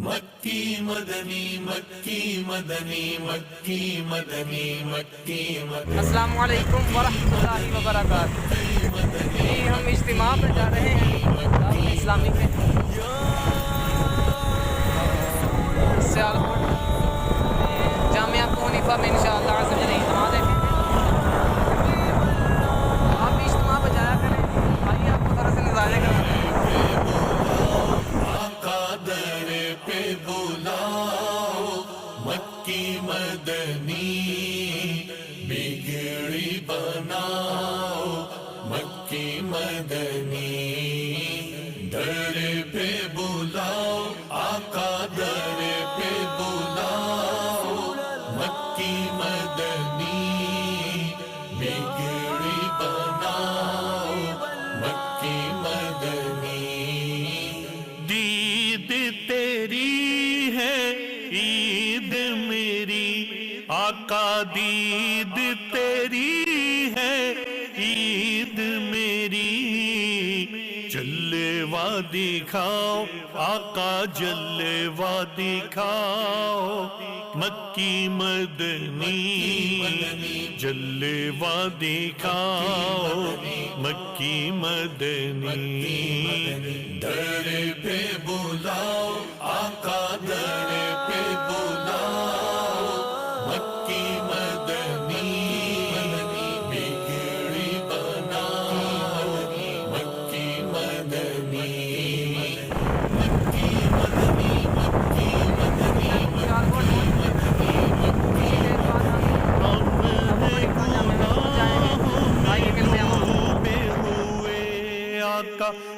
مکی مدنی مکی مدنی مکی مدنی مکی مدنی. السلام علیکم ورحمۃ اللہ وبرکاتہ. جی ہم اجتماع پہ جا رہے ہیں دعوت اسلامی میں سیالکوٹ جامعہ ابو حنیفہ میں انشاءاللہ عز و جل اجتماع دیکھیں گے. آپ بھی اجتماع پہ جایا کریں. آئیے آپ کو طرح سے نظارے کراتے ہیں. آقا در پہ بلاؤ مکی مدنی بگڑی بناؤ مکی مدنی. در پہ بلاؤ آقا در پہ بلاؤ مکی مدنی بگڑی بناؤ مکی مدنی. دید تیری ہے عید میری آقا دید تیری ہے عید میری. جلوہ دکھاؤ آقا جلوہ دکھاؤ مکی مدنی. جلوہ دکھاؤ مکی مدنی. در پہ بلاؤ آقا در پہ بلاؤ مکی مدنی بگڑی بناؤ مکی مدنی. مکی مدنی مکی مدنی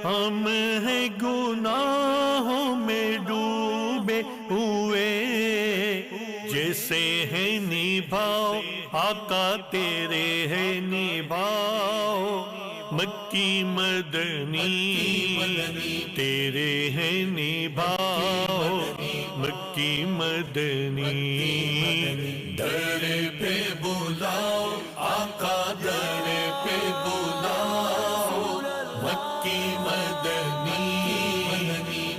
ہم ہیں گناہوں میں ڈوبے ہوئے. جیسے ہیں نبھاؤ آقا تیرے ہے نبھاؤ مکی مدنی. تیرے ہے نبھاؤ مکی مدنی. در پہ بلاؤ آقا در پہ بلاؤ مکی مدنی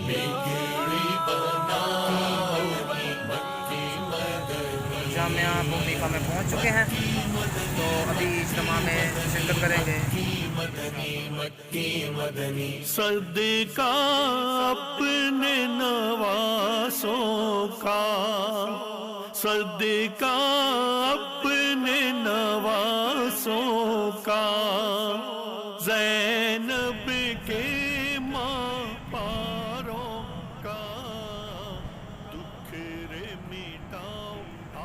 بگڑی بناؤ مکی مدنی. جامعہ ابو حنیفہ میں پہنچ چکے ہیں تو ابھی اجتماع میں شرکت کریں گے. مکی مدنی. صدقہ اپنے نواسوں کا صدقہ اپنے نواسوں کا زینب کے ماں پاروں کا. دکھ رے مٹاؤ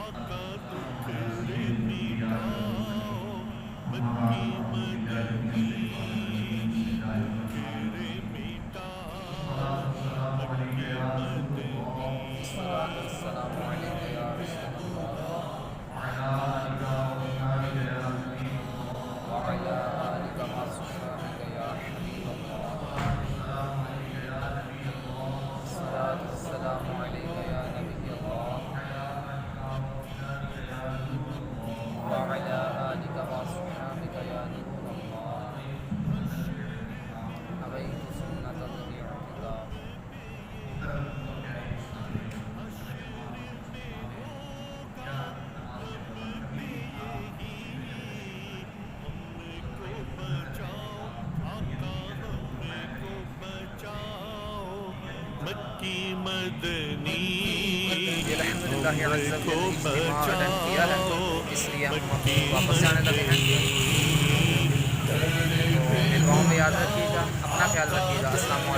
آقا دکھ رے مٹاؤ مکی مدنی. دکھ رے مٹاؤ مکی مدنی. السلام علیکم یا رسول اللہ وعلی آلک وصحبک یا حبیب اللہ. السلام علیکم یا نبی اللہ وعلی آلک وصحبک یا نور اللہ. ابیت سنت الربیع مکی مدنی. الحمدللہ عز و جل اجتماع اٹینڈ کیا ہے اس لیے ہم واپس جانے لگے ہیں. تو دعاؤں میں یاد رکھیے گا. اپنا خیال رکھیے گا. السلام علیکم.